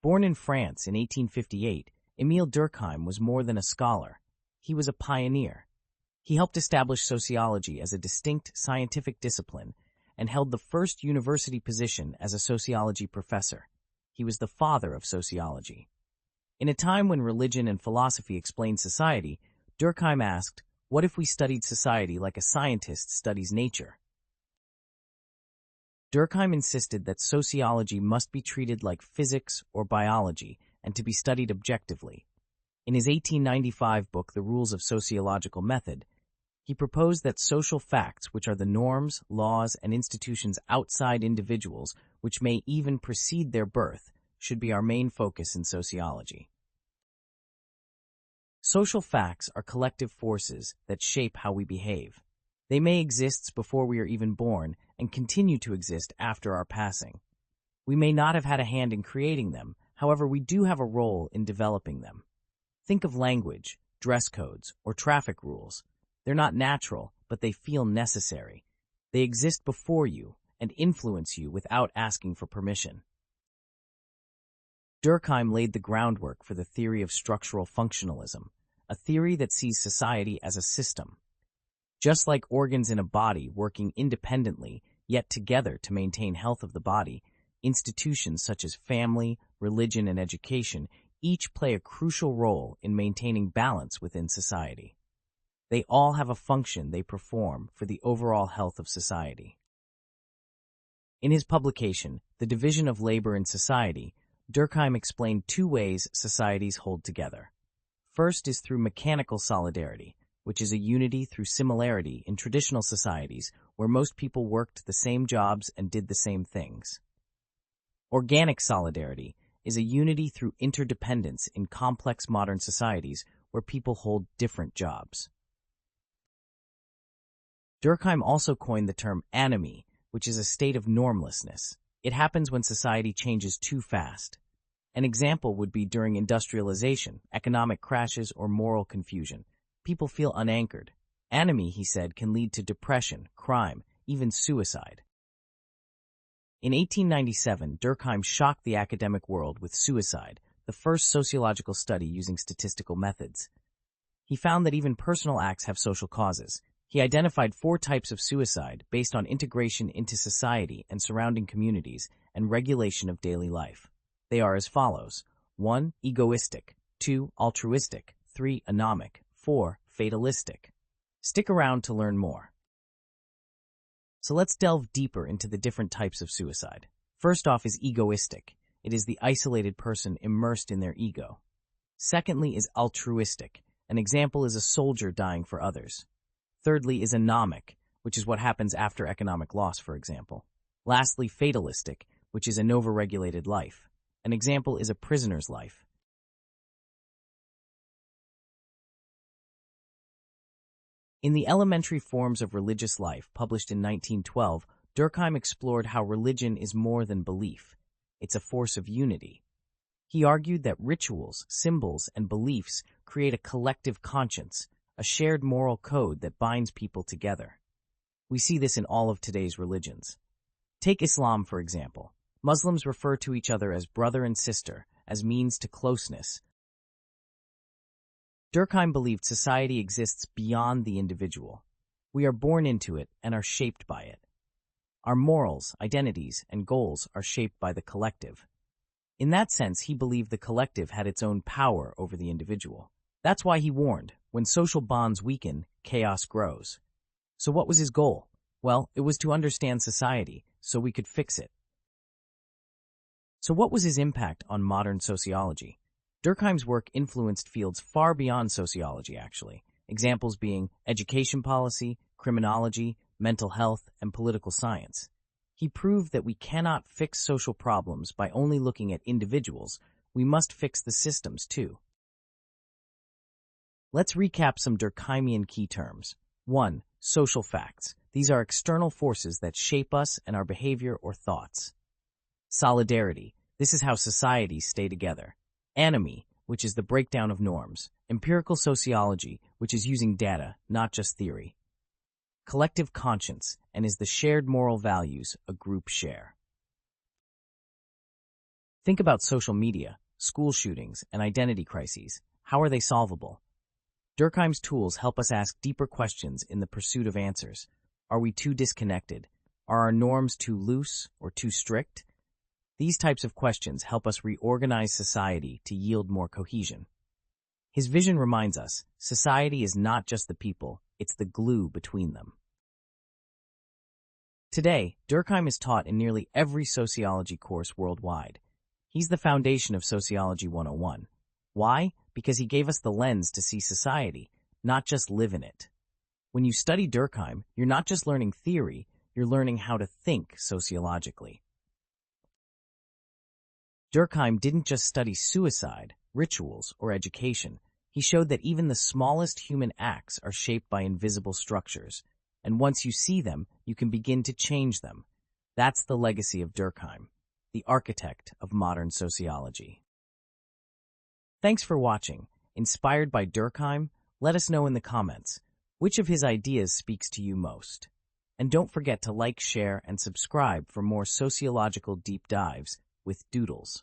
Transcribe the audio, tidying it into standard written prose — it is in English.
Born in France in 1858, Emile Durkheim was more than a scholar. He was a pioneer. He helped establish sociology as a distinct scientific discipline and held the first university position as a sociology professor. He was the father of sociology. In a time when religion and philosophy explained society, Durkheim asked, "What if we studied society like a scientist studies nature?" Durkheim insisted that sociology must be treated like physics or biology and to be studied objectively. In his 1895 book, The Rules of Sociological Method, he proposed that social facts, which are the norms, laws, and institutions outside individuals, which may even precede their birth, should be our main focus in sociology. Social facts are collective forces that shape how we behave. They may exist before we are even born and continue to exist after our passing. We may not have had a hand in creating them, however, we do have a role in developing them. Think of language, dress codes, or traffic rules. They're not natural, but they feel necessary. They exist before you and influence you without asking for permission. Durkheim laid the groundwork for the theory of structural functionalism, a theory that sees society as a system. Just like organs in a body working independently, yet together to maintain health of the body, institutions such as family, religion, and education each play a crucial role in maintaining balance within society. They all have a function they perform for the overall health of society. In his publication, The Division of Labor in Society, Durkheim explained two ways societies hold together. First is through mechanical solidarity, which is a unity through similarity in traditional societies where most people worked the same jobs and did the same things. Organic solidarity is a unity through interdependence in complex modern societies where people hold different jobs. Durkheim also coined the term anomie, which is a state of normlessness. It happens when society changes too fast. An example would be during industrialization, economic crashes, or moral confusion. People feel unanchored. Anomie, he said, can lead to depression, crime, even suicide. In 1897, Durkheim shocked the academic world with Suicide, the first sociological study using statistical methods. He found that even personal acts have social causes. He identified 4 types of suicide based on integration into society and surrounding communities and regulation of daily life. They are as follows: 1. Egoistic, 2. Altruistic, 3. Anomic, 4. Fatalistic. Stick around to learn more. So let's delve deeper into the different types of suicide. First off is egoistic. It is the isolated person immersed in their ego. Secondly is altruistic. An example is a soldier dying for others. Thirdly is anomic, which is what happens after economic loss, for example. Lastly, fatalistic, which is an overregulated life. An example is a prisoner's life. In The Elementary Forms of Religious Life, published in 1912, Durkheim explored how religion is more than belief. It's a force of unity. He argued that rituals, symbols, and beliefs create a collective conscience, a shared moral code that binds people together. We see this in all of today's religions. Take Islam, for example. Muslims refer to each other as brother and sister, as means to closeness. Durkheim believed society exists beyond the individual. We are born into it and are shaped by it. Our morals, identities, and goals are shaped by the collective. In that sense, he believed the collective had its own power over the individual. That's why he warned, when social bonds weaken, chaos grows. So what was his goal? Well, it was to understand society, so we could fix it. So what was his impact on modern sociology? Durkheim's work influenced fields far beyond sociology, actually. Examples being education policy, criminology, mental health, and political science. He proved that we cannot fix social problems by only looking at individuals. We must fix the systems, too. Let's recap some Durkheimian key terms. 1. Social facts. These are external forces that shape us and our behavior or thoughts. Solidarity. This is how societies stay together. Anomie, which is the breakdown of norms. Empirical sociology, which is using data, not just theory. Collective conscience, and is the shared moral values a group share. Think about social media, school shootings, and identity crises. How are they solvable? Durkheim's tools help us ask deeper questions in the pursuit of answers. Are we too disconnected? Are our norms too loose or too strict? These types of questions help us reorganize society to yield more cohesion. His vision reminds us, society is not just the people, it's the glue between them. Today, Durkheim is taught in nearly every sociology course worldwide. He's the foundation of Sociology 101. Why? Because he gave us the lens to see society, not just live in it. When you study Durkheim, you're not just learning theory, you're learning how to think sociologically. Durkheim didn't just study suicide, rituals, or education. He showed that even the smallest human acts are shaped by invisible structures, and once you see them, you can begin to change them. That's the legacy of Durkheim, the architect of modern sociology. Thanks for watching. Inspired by Durkheim? Let us know in the comments, which of his ideas speaks to you most? And don't forget to like, share, and subscribe for more sociological deep dives with Doodles.